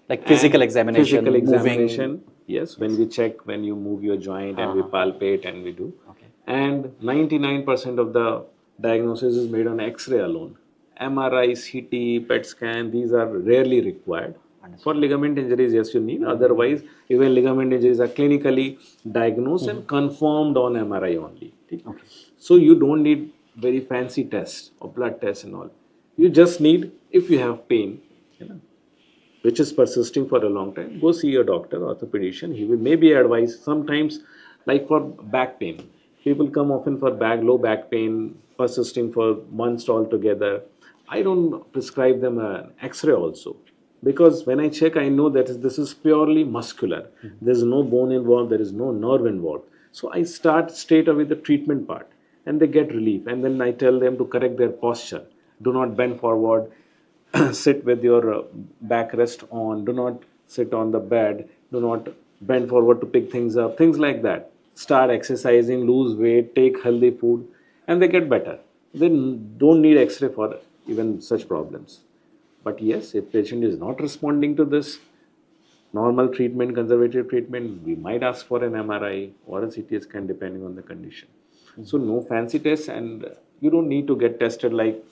Like physical And examination, physical moving. examination, yes, when we check, when you move your joint and we palpate and we do. Okay. And 99% of the diagnosis is made on X-ray alone. MRI, CT, PET scan, these are rarely required. For ligament injuries, yes, you need. Otherwise, even ligament injuries are clinically diagnosed and confirmed on MRI only. Okay. So you don't need very fancy tests or blood tests and all. You just need, if you have pain, you know, which is persisting for a long time, go see your doctor, orthopedician. He will maybe advise sometimes, like for back pain. People come often for low back pain, persisting for months altogether. I don't prescribe them an X-ray also, because when I check, I know that this is purely muscular. There is no bone involved, there is no nerve involved. So I start straight away the treatment part, and they get relief. And then I tell them to correct their posture. Do not bend forward, sit with your backrest on, do not sit on the bed, do not bend forward to pick things up, things like that. Start exercising, lose weight, take healthy food, and they get better. They don't need X-ray for even such problems. But yes, if patient is not responding to this normal treatment, conservative treatment, we might ask for an MRI or a CT scan depending on the condition. So no fancy tests, and you don't need to get tested like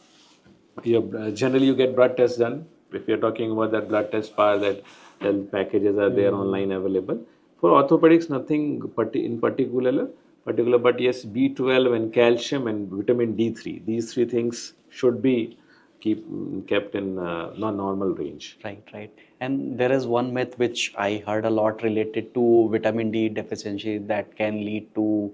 generally you get blood tests done. If you're talking about that blood test part, that the packages are there online available. For orthopedics, nothing particular, but yes, B12 and calcium and vitamin D3. These three things should be kept in non-normal range. Right, right. And there is one myth which I heard a lot related to vitamin D deficiency that can lead to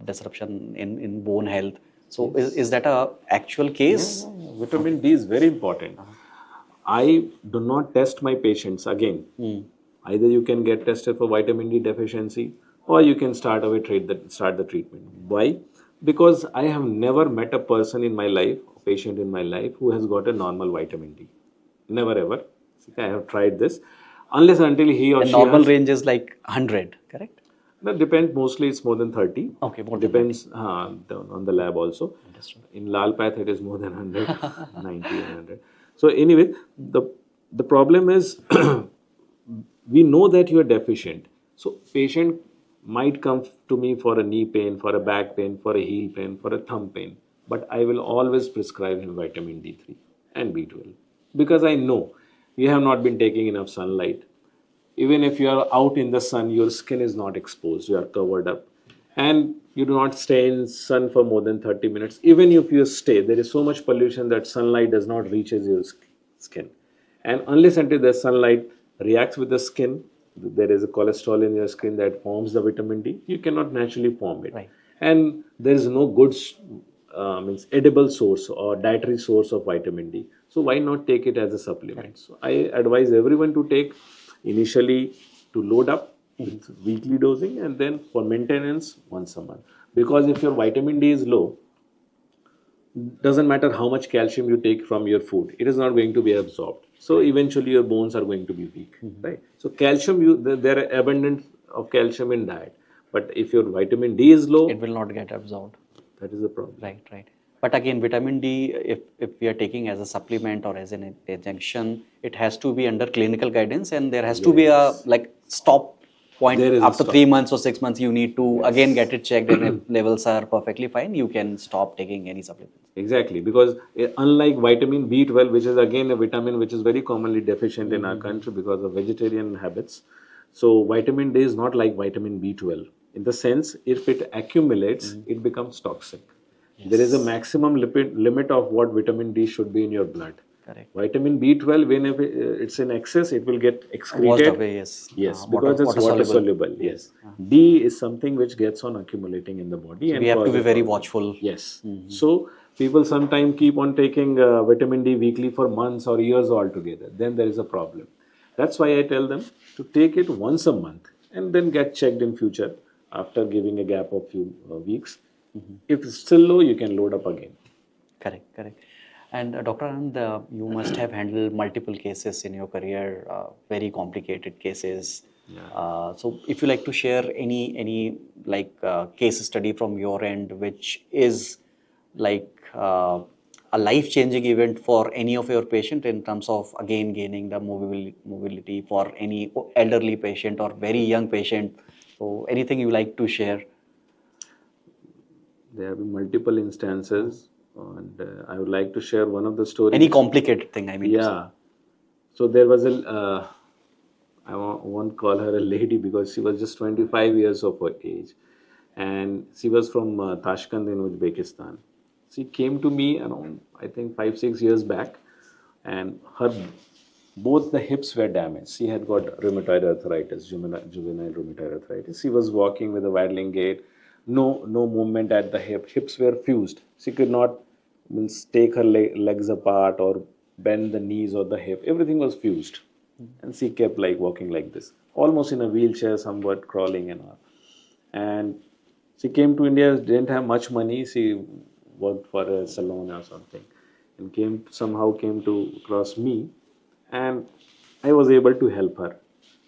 disruption in bone health. So is that a actual case? Vitamin D is very important. I do not test my patients again. Either you can get tested for vitamin D deficiency, or you can start the treatment. Why? Because I have never met a person in my life, a patient in my life, who has got a normal vitamin D. Never ever. I have tried this, unless until he or The she normal has. range is like 100, correct? That depends. Mostly, it's more than 30. Okay, more than Depends on the lab also. Understood. In Lal Path, it is more than 100, 90 and 100. So anyway, the problem is we know that you are deficient. So patient might come to me for a knee pain, for a back pain, for a heel pain, for a thumb pain. But I will always prescribe him vitamin D3 and B12, because I know you have not been taking enough sunlight. Even if you are out in the sun, your skin is not exposed, you are covered up, and you do not stay in sun for more than 30 minutes. Even if you stay, there is so much pollution that sunlight does not reaches your skin. And unless until the sunlight reacts with the skin, there is a cholesterol in your skin that forms the vitamin D, you cannot naturally form it. Right. And there is no good means edible source or dietary source of vitamin D. So why not take it as a supplement? So I advise everyone to take initially to load up with weekly dosing, and then for maintenance once a month. Because if your vitamin D is low, doesn't matter how much calcium you take from your food, it is not going to be absorbed. So eventually your bones are going to be weak, right? So calcium, there are abundance of calcium in diet, but if your vitamin D is low, It will not get absorbed. that is the problem. Right, right. But again, vitamin D, if we are taking as a supplement or as an injection, it has to be under clinical guidance, and there has to be a like stop point There is a after stop. 3 months or 6 months. You need to again get it checked, and if levels are perfectly fine, you can stop taking any supplements. Exactly, because unlike vitamin B12, which is again a vitamin which is very commonly deficient in our country because of vegetarian habits, so vitamin D is not like vitamin B12. In the sense, if it accumulates, it becomes toxic. There is a maximum limit of what vitamin D should be in your blood. Correct. Vitamin B12, whenever it's in excess, it will get Washed excreted. away, yes. Yes, Water- because it's water water soluble. soluble. Yes. D is something which gets on accumulating in the body. So and we have to be causes very problem. watchful. Yes. So people sometimes keep on taking vitamin D weekly for months or years altogether. Then there is a problem. That's why I tell them to take it once a month and then get checked in future after giving a gap of few weeks. If it's still low, you can load up again. Correct, correct. And Dr. Anand, you must have handled multiple cases in your career, very complicated cases. So, if you like to share any like case study from your end, which is like a life-changing event for any of your patient in terms of again gaining the mobility for any elderly patient or very young patient? So anything you like to share? There have been multiple instances, and I would like to share one of the stories. Any complicated thing, I mean to say. Yeah. So there was I won't call her a lady because she was just 25 years of her age. And she was from Tashkent in Uzbekistan. She came to me around, I think, 5, 6 years back, and her both the hips were damaged. She had got rheumatoid arthritis, juvenile rheumatoid arthritis. She was walking with a waddling gait, no movement at the hips were fused. She could not means take her legs apart or bend the knees or the hip. Everything was fused, and she kept like walking like this, almost in a wheelchair, somewhat crawling and all. And she came to India, didn't have much money. She worked for a salon or something, and came to cross me, and I was able to help her.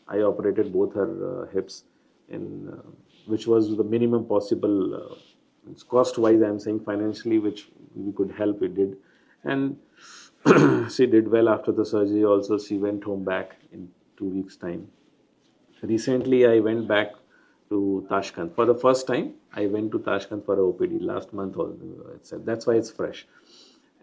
I operated both her hips, in which was the minimum possible. It's cost-wise, I'm saying financially, which we could help. We did, and she did well after the surgery. Also, she went home back in 2 weeks' time. Recently, I went back to Tashkent for the first time. I went to Tashkent for a OPD last month. That's why it's fresh.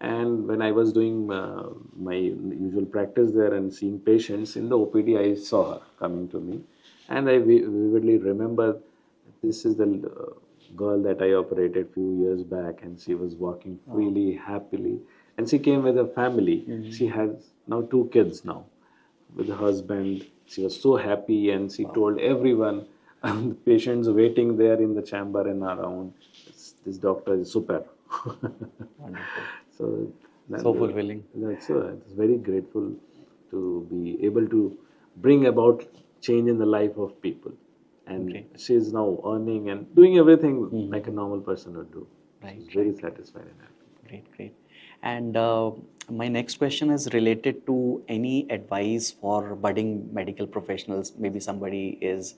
And when I was doing my usual practice there and seeing patients in the OPD, I saw her coming to me, and I vividly remember this is the girl that I operated few years back, and she was walking freely, happily, and she came with a family. She has now 2 kids now with the husband. She was so happy, and she told everyone, the patients waiting there in the chamber and around, this doctor is super. Wonderful. So, So fulfilling. it's very grateful to be able to bring about change in the life of people. And Okay. she is now earning and doing everything like a normal person would do. Right, She's very satisfied and happy. Great, great. And my next question is related to any advice for budding medical professionals. Maybe somebody is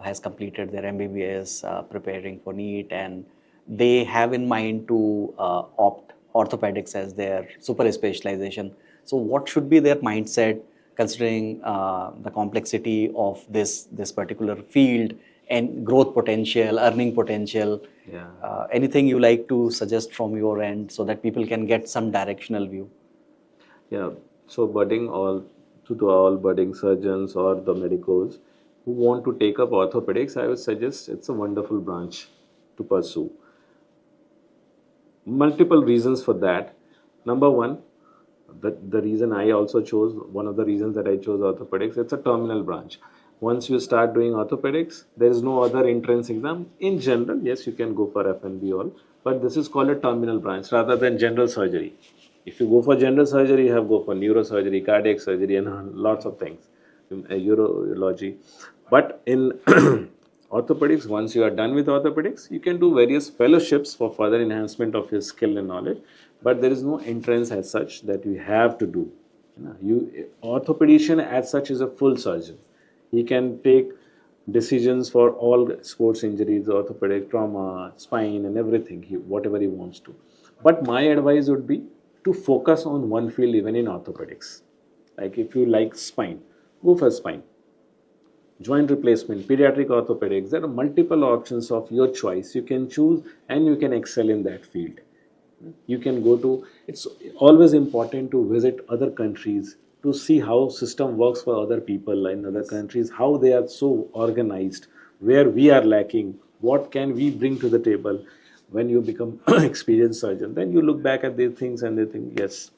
has completed their MBBS, preparing for NEET, and they have in mind to opt orthopedics as their super specialization. So, what should be their mindset considering the complexity of this particular field and growth potential, earning potential? Yeah. Anything you like to suggest from your end so that people can get some directional view? Yeah. So to all budding surgeons or the medicos who want to take up orthopedics, I would suggest it's a wonderful branch to pursue. Multiple reasons for that. Number one, the reason I also chose, one of the reasons that I chose orthopedics, it's a terminal branch. Once you start doing orthopedics, there is no other entrance exam. In general, yes, you can go for FNB all, but this is called a terminal branch rather than general surgery. If you go for general surgery, you have go for neurosurgery, cardiac surgery, and lots of things, urology. But in orthopedics, once you are done with orthopedics, you can do various fellowships for further enhancement of your skill and knowledge, but there is no entrance as such that you have to do. Orthopedician as such is a full surgeon. He can take decisions for all sports injuries, orthopedic trauma, spine, and everything, whatever he wants to. But my advice would be to focus on one field even in orthopedics. Like if you like spine, go for spine. Joint replacement, pediatric orthopedics, there are multiple options of your choice. You can choose and you can excel in that field. You can go to, it's always important to visit other countries to see how system works for other people in other countries, how they are so organized, where we are lacking, what can we bring to the table. When you become experienced surgeon, then you look back at these things and they think, yes,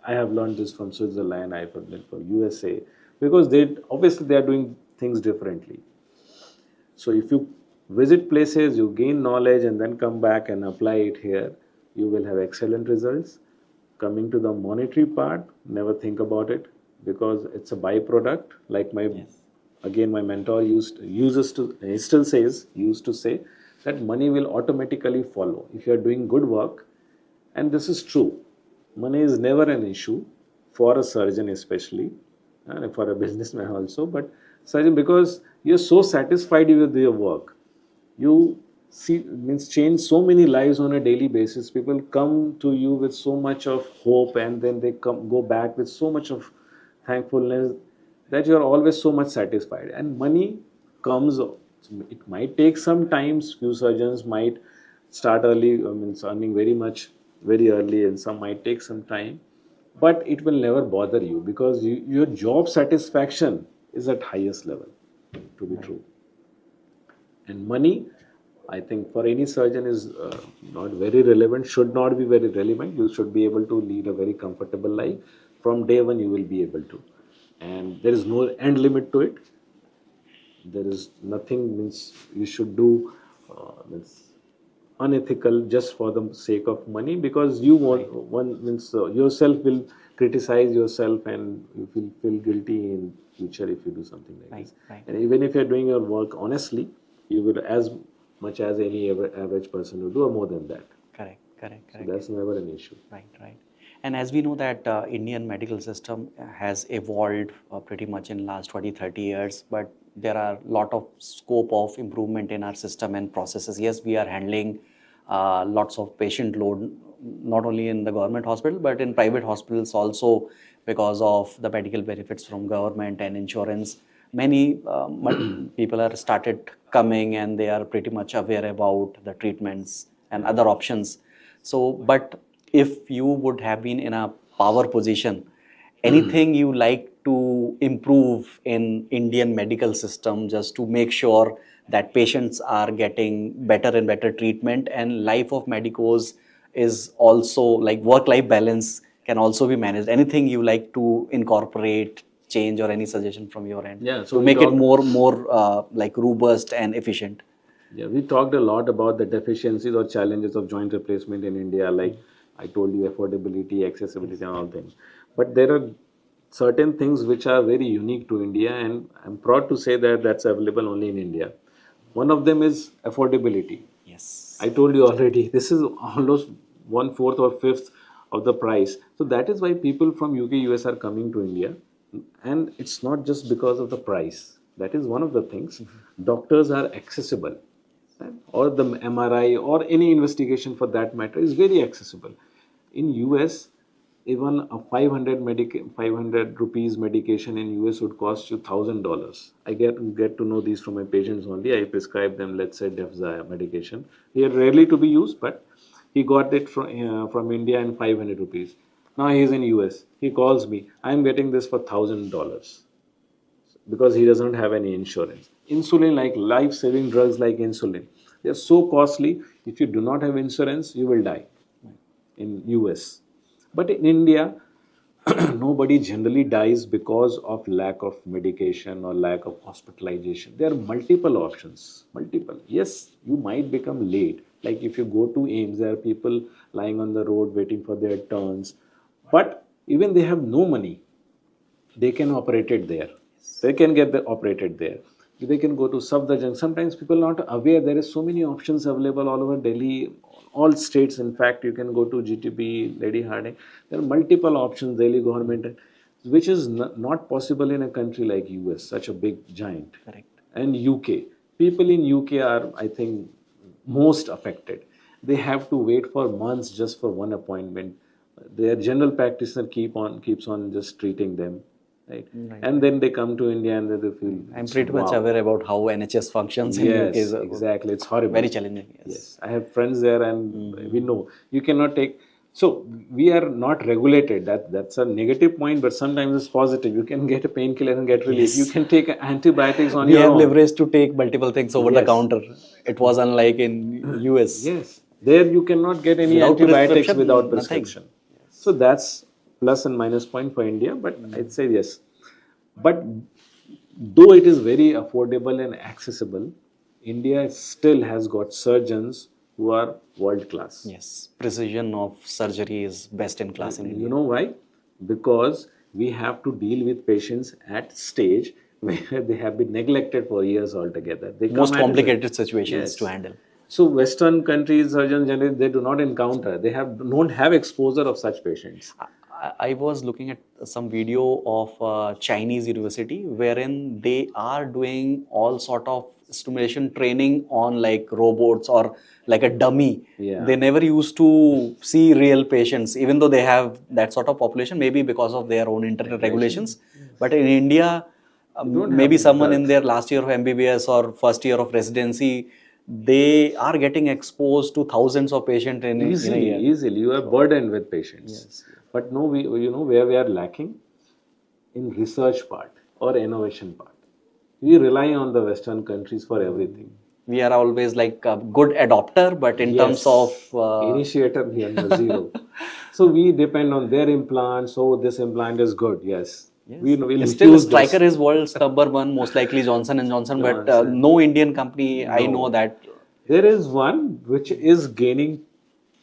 I have learned this from Switzerland, I have learned from USA, because they obviously they are doing things differently. So if you visit places, you gain knowledge and then come back and apply it here, you will have excellent results. Coming to the monetary part, never think about it because it's a byproduct. Like my mentor he still used to say that money will automatically follow if you are doing good work, and this is true. Money is never an issue for a surgeon, especially, and for a businessman also. But surgeon, because you're so satisfied with your work, you means change so many lives on a daily basis. People come to you with so much of hope, and then they go back with so much of thankfulness that you are always so much satisfied. And money comes. It might take some times. Few surgeons might start early, means earning very much very early, and some might take some time. But it will never bother you because your job satisfaction is at highest level. To be true. And money, I think for any surgeon is not very relevant, should not be very relevant. You should be able to lead a very comfortable life. From day one, you will be able to. And there is no end limit to it. There is nothing means you should do means unethical just for the sake of money, because you want one means yourself will criticize yourself and you will feel guilty in future if you do something like this. And even if you're doing your work honestly, you will as much as any average person will do, or more than that. Correct. So that's never an issue. Right. And as we know that Indian medical system has evolved pretty much in last 20, 30 years, but there are a lot of scope of improvement in our system and processes. Yes, we are handling lots of patient load, not only in the government hospital, but in private hospitals also, because of the medical benefits from government and insurance. Many people are started coming and they are pretty much aware about the treatments and other options. So, but if you would have been in a power position, anything you like to improve in Indian medical system just to make sure that patients are getting better and better treatment, and life of medicos is also like work-life balance can also be managed. Anything you like to incorporate, change, or any suggestion from your end So to make it more like robust and efficient? Yeah, we talked a lot about the deficiencies or challenges of joint replacement in India, like I told you, affordability, accessibility, and all things. But there are certain things which are very unique to India, and I'm proud to say that that's available only in India. One of them is affordability. Yes. I told you already, this is almost one fourth or fifth of the price. So that is why people from UK, US are coming to India. And it's not just because of the price. That is one of the things. Doctors are accessible, right? Or the MRI or any investigation for that matter is very accessible. In US, even a 500 rupees medication in US would cost you $1,000. I get to know these from my patients only. I prescribe them, let's say, Defza medication. They are rarely to be used, but he got it from India in 500 rupees. Now he is in US. He calls me. I am getting this for $1,000 because he doesn't have any insurance. Insulin, like life-saving drugs like insulin, they are so costly. If you do not have insurance, you will die in US. But in India, nobody generally dies because of lack of medication or lack of hospitalization. There are multiple options. Multiple. Yes, you might become late. Like if you go to AIMS, there are people lying on the road waiting for their turns. But even they have no money, they can operate it there. They can get operated there. They can go to Safdarjung. Sometimes people are not aware there is so many options available all over Delhi, all states. In fact, you can go to GTB, Lady Harding. There are multiple options, Delhi government, which is not possible in a country like US, such a big giant. Correct. And UK. People in UK are, I think, most affected. They have to wait for months just for one appointment. Their general practitioner keeps on just treating them. Right. And then they come to India and they feel. I'm pretty much aware about how NHS functions in UK. Yes, exactly. It's horrible. Very challenging. Yes. I have friends there, and we know you cannot take. So we are not regulated. That's a negative point, but sometimes it's positive. You can get a painkiller and get relief. You can take antibiotics on We your have own. leverage to take multiple things over the Yes. counter. It was unlike in US. Yes, there you cannot get any Without antibiotics prescription, without nothing. prescription. So that's plus and minus point for India, but I'd say yes. But though it is very affordable and accessible, India still has got surgeons who are world class. Yes, precision of surgery is best in class in You India. know why? Because we have to deal with patients at stage where they have been neglected for years altogether. They come Most at complicated situations Yes. to handle. So Western countries, surgeons generally, they do not encounter. They don't have exposure of such patients. I was looking at some video of Chinese university wherein they are doing all sort of stimulation training on like robots or like a dummy. Yeah. They never used to see real patients, even though they have that sort of population, maybe because of their own internal regulations. But in India, don't maybe have someone in that. their last year of MBBS or first year of residency, they are getting exposed to thousands of patients in a year. Easily. You are burdened with patients. Yes. But no, where we are lacking in research part or innovation part. We rely on the Western countries for everything. We are always like a good adopter, but in terms of initiator, we are the zero. So we depend on their implants. So this implant is good. Yes. We will still use Stryker this. is world's number one, most likely Johnson and Johnson, but no Indian company I know that. There is one which is gaining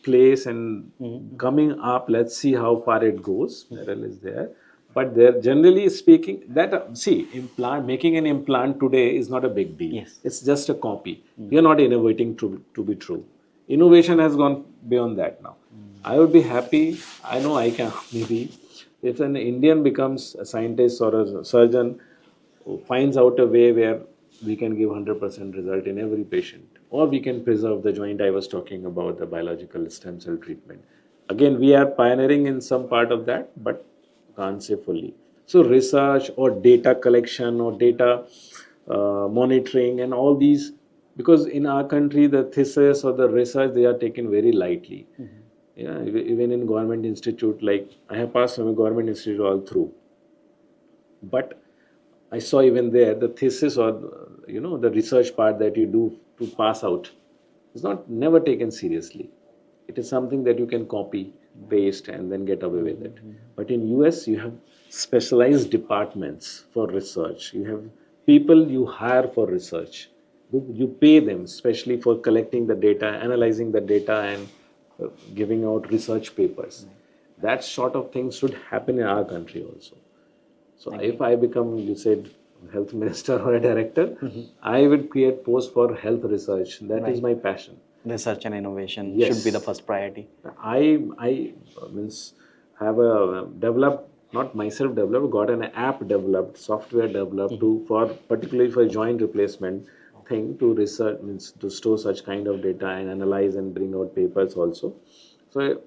place and coming up. Let's see how far it goes. Meryl is there. But there, generally speaking, that see, implant making an implant today is not a big deal. Yes. It's just a copy. We are not innovating to be true. Innovation has gone beyond that now. I would be happy. I know I can maybe if an Indian becomes a scientist or a surgeon who finds out a way where we can give 100% result in every patient, or we can preserve the joint I was talking about, the biological stem cell treatment. Again, we are pioneering in some part of that, but can't say fully. So research or data collection or data monitoring and all these, because in our country the thesis or the research they are taken very lightly. Yeah, even in government institute, like I have passed from a government institute all through, but I saw even there the thesis or the research part that you do to pass out is not never taken seriously. It is something that you can copy, paste, and then get away with it. But in US, you have specialized departments for research. You have people you hire for research. You pay them, especially for collecting the data, analyzing the data, and giving out research papers. That sort of thing should happen in our country also. So if I become, you said, health minister or a director, I will create posts for health research. That is my passion. Research and innovation Yes. should be the first priority. I means have a developed, not myself developed, got an app developed, software developed to for particularly for joint replacement thing to research, means to store such kind of data and analyze and bring out papers also. So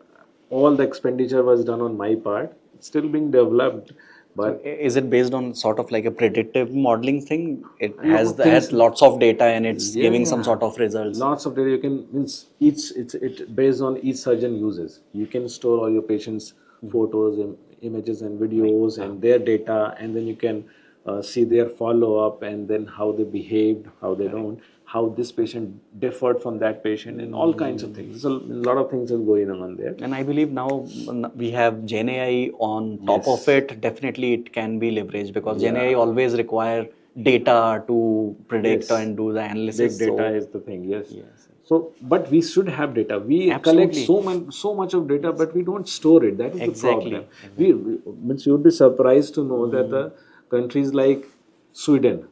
all the expenditure was done on my part. It's still being developed, but Is it based on sort of like a predictive modeling thing? It has lots of data and it's giving some sort of results. lots of data you can means it based on each surgeon uses. You can store all your patients' photos, images, and videos, and their data, and then you can see their follow up, and then how they behaved, how they don't, how this patient differed from that patient, and all kinds of things. So a lot of things is going on there. And I believe now we have Gen AI on top of it. Definitely it can be leveraged because Gen AI always require data to predict and do the analysis. Big data is the thing, yes. So, but we should have data. We collect so much of data, but we don't store it. That is the problem. Means you would be surprised to know that the countries like Sweden,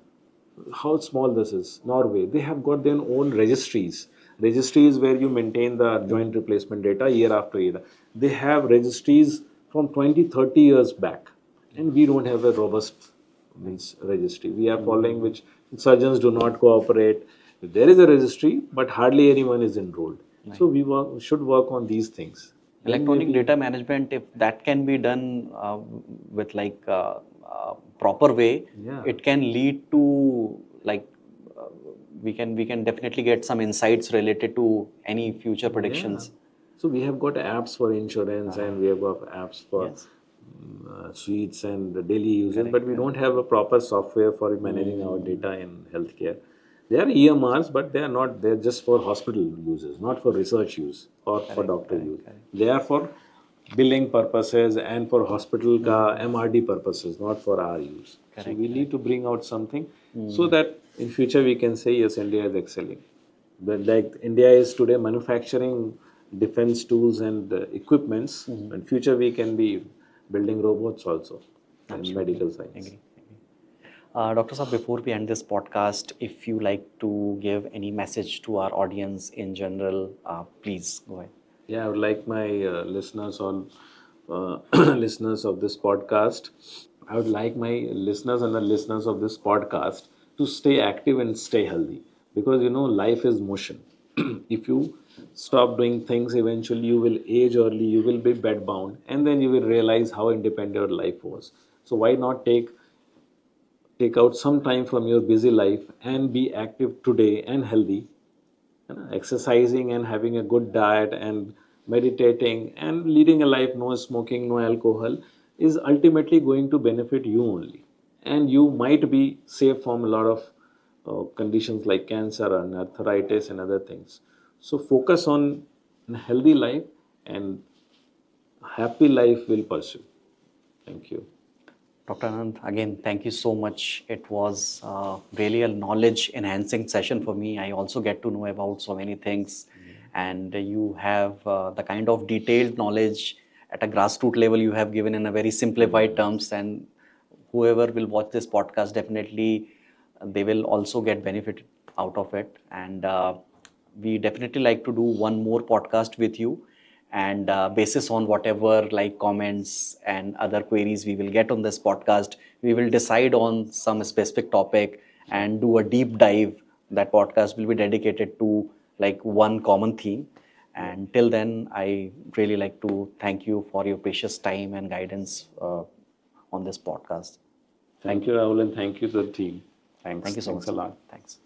how small this is, Norway, they have got their own registries. Registries where you maintain the joint replacement data year after year. They have registries from 20, 30 years back. And we don't have a robust means registry. We are following which surgeons do not cooperate. There is a registry, but hardly anyone is enrolled. So we should work on these things. Electronic data management, if that can be done with like proper way, it can lead to like we can definitely get some insights related to any future predictions. So we have got apps for insurance and we have got apps for suites and the daily users, but we don't have a proper software for managing our data in healthcare. They are EMRs, but they are not. They're just for hospital users, not for research use or for doctor use. They are for billing purposes and for hospital ka MRD purposes, not for our use. So we need to bring out something so that in future we can say yes, India is excelling. But like India is today manufacturing defense tools and equipments, in future we can be building robots also in medical science. Dr. Saab, before we end this podcast, if you like to give any message to our audience in general, please go ahead. Yeah, I would like my listeners listeners of this podcast. I would like my listeners and the listeners of this podcast to stay active and stay healthy, because life is motion. If you stop doing things, eventually you will age early, you will be bed bound, and then you will realize how independent your life was. So why not take out some time from your busy life and be active today and healthy. Exercising and having a good diet and meditating and leading a life no smoking, no alcohol, is ultimately going to benefit you only. And you might be safe from a lot of conditions like cancer and arthritis and other things. So focus on a healthy life, and happy life will pursue. Thank you. Dr. Anand, again, thank you so much. It was really a knowledge enhancing session for me. I also get to know about so many things, and you have the kind of detailed knowledge at a grassroots level you have given in a very simplified terms. And whoever will watch this podcast, definitely they will also get benefit out of it. And we definitely like to do one more podcast with you, and basis on whatever like comments and other queries we will get on this podcast, we will decide on some specific topic and do a deep dive. That podcast will be dedicated to like one common theme. And till then, I really like to thank you for your precious time and guidance on this podcast. Thank you, Rahul, and thank you to the team. Thank you so much. Thanks a lot. Thanks.